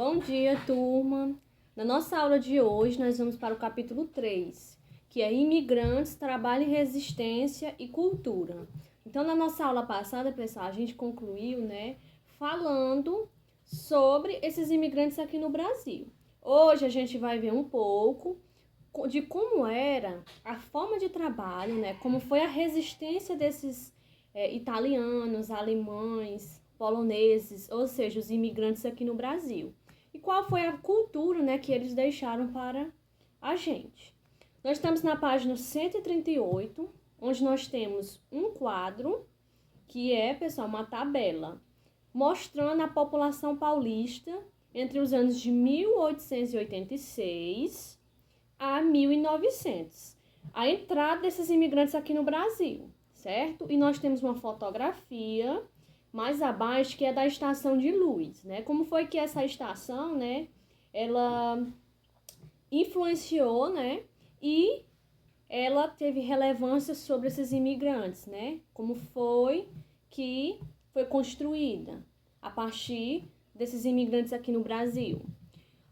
Bom dia, turma! Na nossa aula de hoje, nós vamos para o capítulo 3, que é Imigrantes, Trabalho e Resistência e Cultura. Então, na nossa aula passada, pessoal, a gente concluiu, falando sobre esses imigrantes aqui no Brasil. Hoje, a gente vai ver um pouco de como era a forma de trabalho, como foi a resistência desses italianos, alemães, poloneses, ou seja, os imigrantes aqui no Brasil. E qual foi a cultura, que eles deixaram para a gente. Nós estamos na página 138, onde nós temos um quadro, que é, pessoal, uma tabela, mostrando a população paulista entre os anos de 1886 a 1900. A entrada desses imigrantes aqui no Brasil, certo? E nós temos uma fotografia mais abaixo, que é da estação de luz, Como foi que essa estação, ela influenciou, e ela teve relevância sobre esses imigrantes, Como foi que foi construída a partir desses imigrantes aqui no Brasil.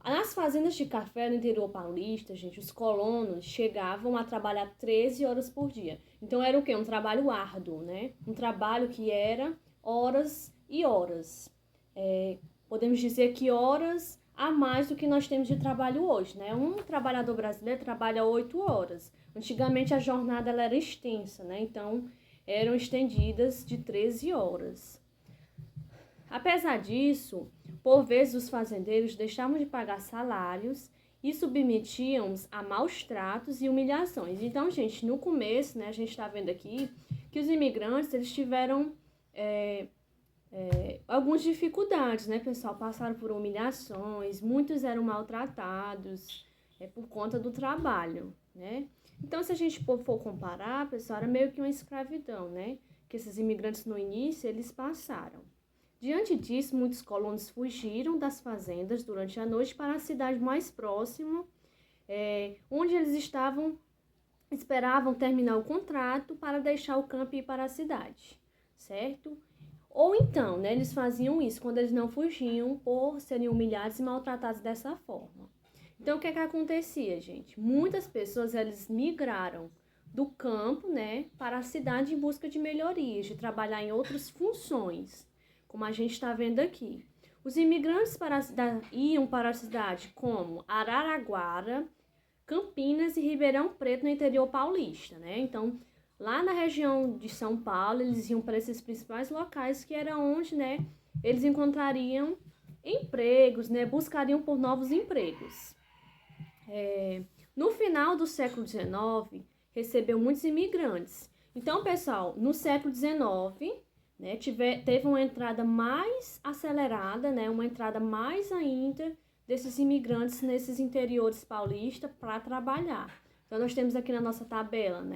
Nas fazendas de café no interior paulista, gente, os colonos chegavam a trabalhar 13 horas por dia. Então era o quê? Um trabalho árduo, Um trabalho que era horas e horas. Podemos dizer que horas a mais do que nós temos de trabalho hoje, Um trabalhador brasileiro trabalha 8 horas. Antigamente a jornada ela era extensa, Então eram estendidas de 13 horas. Apesar disso, por vezes os fazendeiros deixavam de pagar salários e submetiam-os a maus tratos e humilhações. Então, gente, no começo, a gente está vendo aqui que os imigrantes eles tiveram algumas dificuldades, pessoal? Passaram por humilhações, muitos eram maltratados por conta do trabalho, Então, se a gente for comparar, pessoal, era meio que uma escravidão, Que esses imigrantes no início eles passaram. Diante disso, muitos colonos fugiram das fazendas durante a noite para a cidade mais próxima, onde eles esperavam terminar o contrato para deixar o campo e ir para a cidade, certo? Ou então, eles faziam isso quando eles não fugiam por serem humilhados e maltratados dessa forma. Então, o que acontecia, gente? Muitas pessoas, eles migraram do campo, para a cidade em busca de melhorias, de trabalhar em outras funções, como a gente está vendo aqui. Os imigrantes iam para a cidade como Araraquara, Campinas e Ribeirão Preto, no interior paulista, Então, lá na região de São Paulo, eles iam para esses principais locais, que era onde, eles encontrariam empregos, buscariam por novos empregos. No final do século XIX, recebeu muitos imigrantes. Então, pessoal, no século XIX, teve uma entrada mais acelerada, uma entrada mais ainda desses imigrantes nesses interiores paulistas para trabalhar. Então, nós temos aqui na nossa tabela,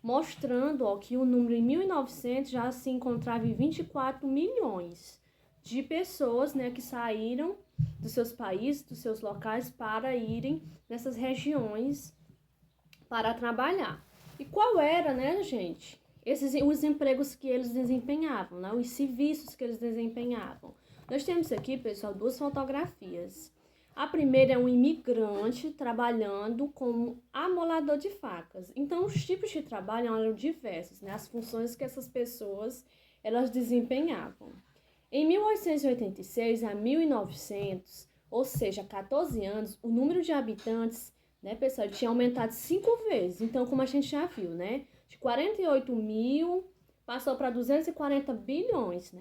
mostrando que o número em 1900 já se encontrava em 24 milhões de pessoas, que saíram dos seus países, dos seus locais, para irem nessas regiões para trabalhar. E qual era, gente, os empregos que eles desempenhavam, os serviços que eles desempenhavam? Nós temos aqui, pessoal, duas fotografias. A primeira é um imigrante trabalhando como amolador de facas. Então, os tipos de trabalho eram diversos, as funções que essas pessoas elas desempenhavam. Em 1886 a 1900, ou seja, 14 anos, o número de habitantes, pessoal, tinha aumentado 5 vezes. Então, como a gente já viu, de 48 mil passou para 240 bilhões,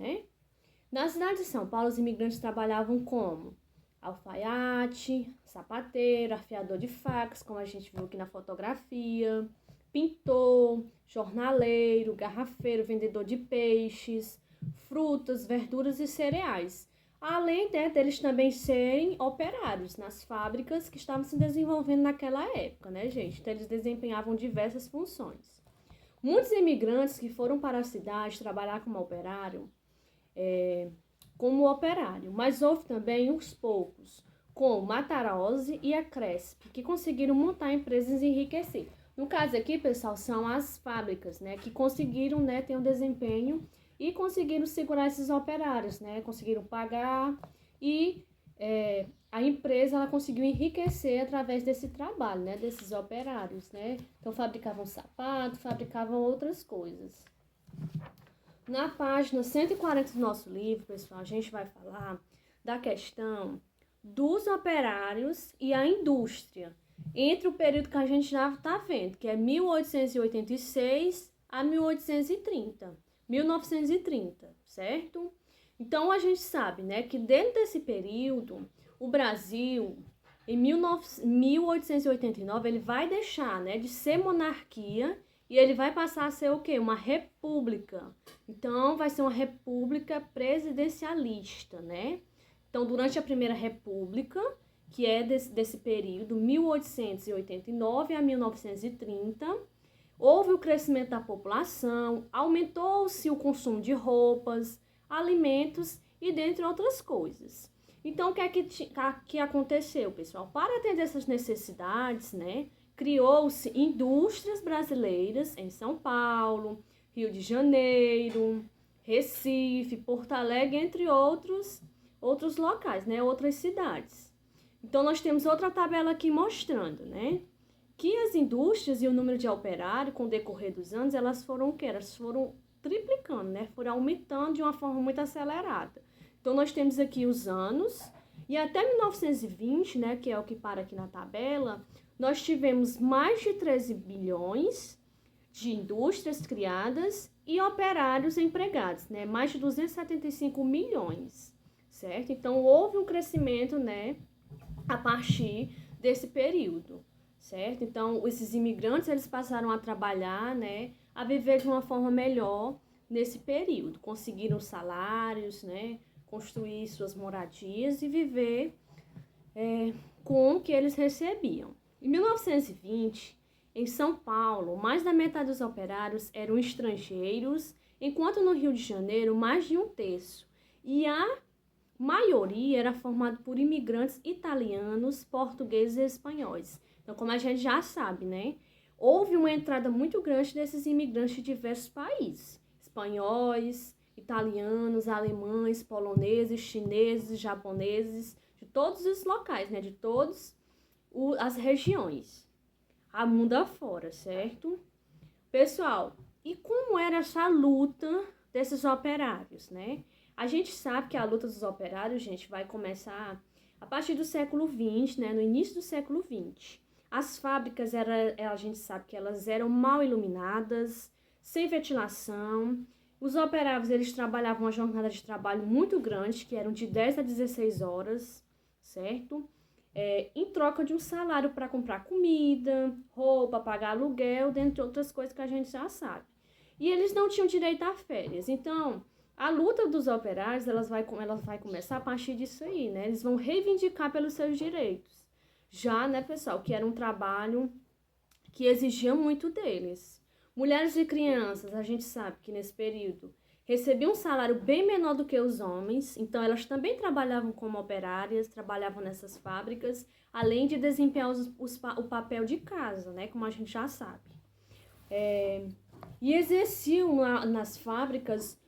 Na cidade de São Paulo, os imigrantes trabalhavam como alfaiate, sapateiro, afiador de facas, como a gente viu aqui na fotografia, pintor, jornaleiro, garrafeiro, vendedor de peixes, frutas, verduras e cereais. Além deles também serem operários nas fábricas que estavam se desenvolvendo naquela época, gente? Então, eles desempenhavam diversas funções. Muitos imigrantes que foram para a cidade trabalhar como operário, mas houve também uns poucos, como Matarazzo e a Cresp, que conseguiram montar empresas e enriquecer. No caso aqui, pessoal, são as fábricas, que conseguiram, ter um desempenho e conseguiram segurar esses operários, conseguiram pagar e a empresa ela conseguiu enriquecer através desse trabalho, né, desses operários, né? Então fabricavam sapato, fabricavam outras coisas. Na página 140 do nosso livro, pessoal, a gente vai falar da questão dos operários e a indústria, entre o período que a gente já está vendo, que é 1886 a 1930, certo? Então, a gente sabe, né, que dentro desse período, o Brasil, em 1889, ele vai deixar, né, de ser monarquia e ele vai passar a ser o quê? Uma república. Então, vai ser uma república presidencialista, né? Então, durante a Primeira República, que é desse período, 1889 a 1930, houve o crescimento da população, aumentou-se o consumo de roupas, alimentos e dentre outras coisas. Então, o que é que aconteceu, pessoal? Para atender essas necessidades, né, criou-se indústrias brasileiras em São Paulo, Rio de Janeiro, Recife, Porto Alegre, entre outros locais, né, outras cidades. Então, nós temos outra tabela aqui mostrando, né, que as indústrias e o número de operários, com o decorrer dos anos, elas foram o quê? Elas foram triplicando, né? Foram aumentando de uma forma muito acelerada. Então, nós temos aqui os anos, e até 1920, né, que é o que para aqui na tabela, nós tivemos mais de 13 bilhões de indústrias criadas e operários empregados, né? Mais de 275 milhões, certo? Então, houve um crescimento, né, a partir desse período, certo? Então, esses imigrantes, eles passaram a trabalhar, né, a viver de uma forma melhor nesse período. Conseguiram salários, né, construir suas moradias e viver com o que eles recebiam. Em 1920, em São Paulo, mais da metade dos operários eram estrangeiros, enquanto no Rio de Janeiro, mais de um terço. E a maioria era formada por imigrantes italianos, portugueses e espanhóis. Então, como a gente já sabe, né? Houve uma entrada muito grande desses imigrantes de diversos países. Espanhóis, italianos, alemães, poloneses, chineses, japoneses, de todos os locais, né? De todas as regiões. A mundo afora, certo? Pessoal, e como era essa luta desses operários, né? A gente sabe que a luta dos operários, gente, vai começar a partir do século XX, né? No início do século XX. As fábricas, a gente sabe que elas eram mal iluminadas, sem ventilação. Os operários, eles trabalhavam uma jornada de trabalho muito grande, que eram de 10 a 16 horas, certo? Em troca de um salário para comprar comida, roupa, pagar aluguel, dentre outras coisas que a gente já sabe. E eles não tinham direito a férias. Então, a luta dos operários, ela vai começar a partir disso aí, né? Eles vão reivindicar pelos seus direitos. Já, né, pessoal, que era um trabalho que exigia muito deles. Mulheres e crianças, a gente sabe que nesse período recebiam um salário bem menor do que os homens, então elas também trabalhavam como operárias, trabalhavam nessas fábricas, além de desempenhar o papel de casa, né, como a gente já sabe. E exerciam nas fábricas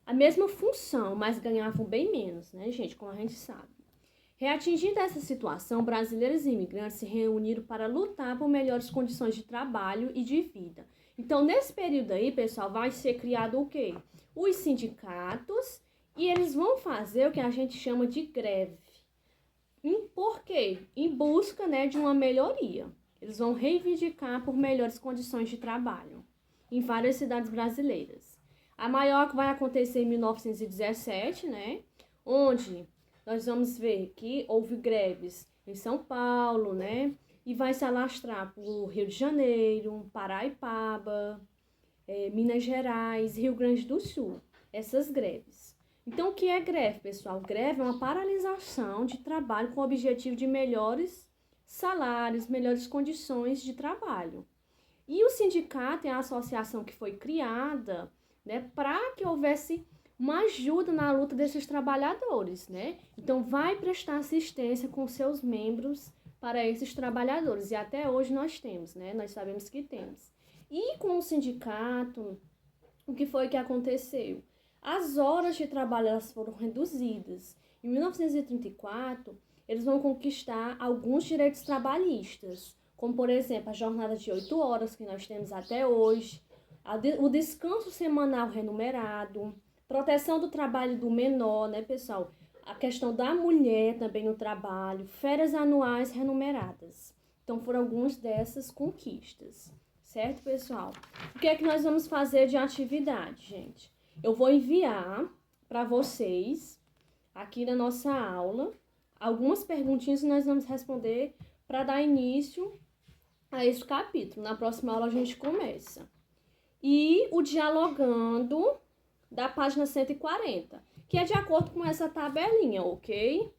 a mesma função, mas ganhavam bem menos, né, gente, como a gente sabe. Reatingindo essa situação, brasileiros e imigrantes se reuniram para lutar por melhores condições de trabalho e de vida. Então, nesse período aí, pessoal, vai ser criado o quê? Os sindicatos, e eles vão fazer o que a gente chama de greve. Por quê? Em busca, né, de uma melhoria. Eles vão reivindicar por melhores condições de trabalho em várias cidades brasileiras. A maior que vai acontecer em 1917, né, onde nós vamos ver que houve greves em São Paulo, né? E vai se alastrar por Rio de Janeiro, Paraipaba, Minas Gerais, Rio Grande do Sul. Essas greves. Então, o que é greve, pessoal? Greve é uma paralisação de trabalho com o objetivo de melhores salários, melhores condições de trabalho. E o sindicato é a associação que foi criada, né, para que houvesse uma ajuda na luta desses trabalhadores, né? Então, vai prestar assistência com seus membros para esses trabalhadores. E até hoje nós temos, né? Nós sabemos que temos. E com o sindicato, o que foi que aconteceu? As horas de trabalho elas foram reduzidas. Em 1934, eles vão conquistar alguns direitos trabalhistas, como, por exemplo, a jornada de 8 horas que nós temos até hoje, o descanso semanal remunerado, proteção do trabalho do menor, né, pessoal? A questão da mulher também no trabalho, férias anuais remuneradas. Então, foram algumas dessas conquistas, certo, pessoal? O que é que nós vamos fazer de atividade, gente? Eu vou enviar para vocês, aqui na nossa aula, algumas perguntinhas que nós vamos responder para dar início a esse capítulo. Na próxima aula a gente começa. E o dialogando da página 140, que é de acordo com essa tabelinha, ok?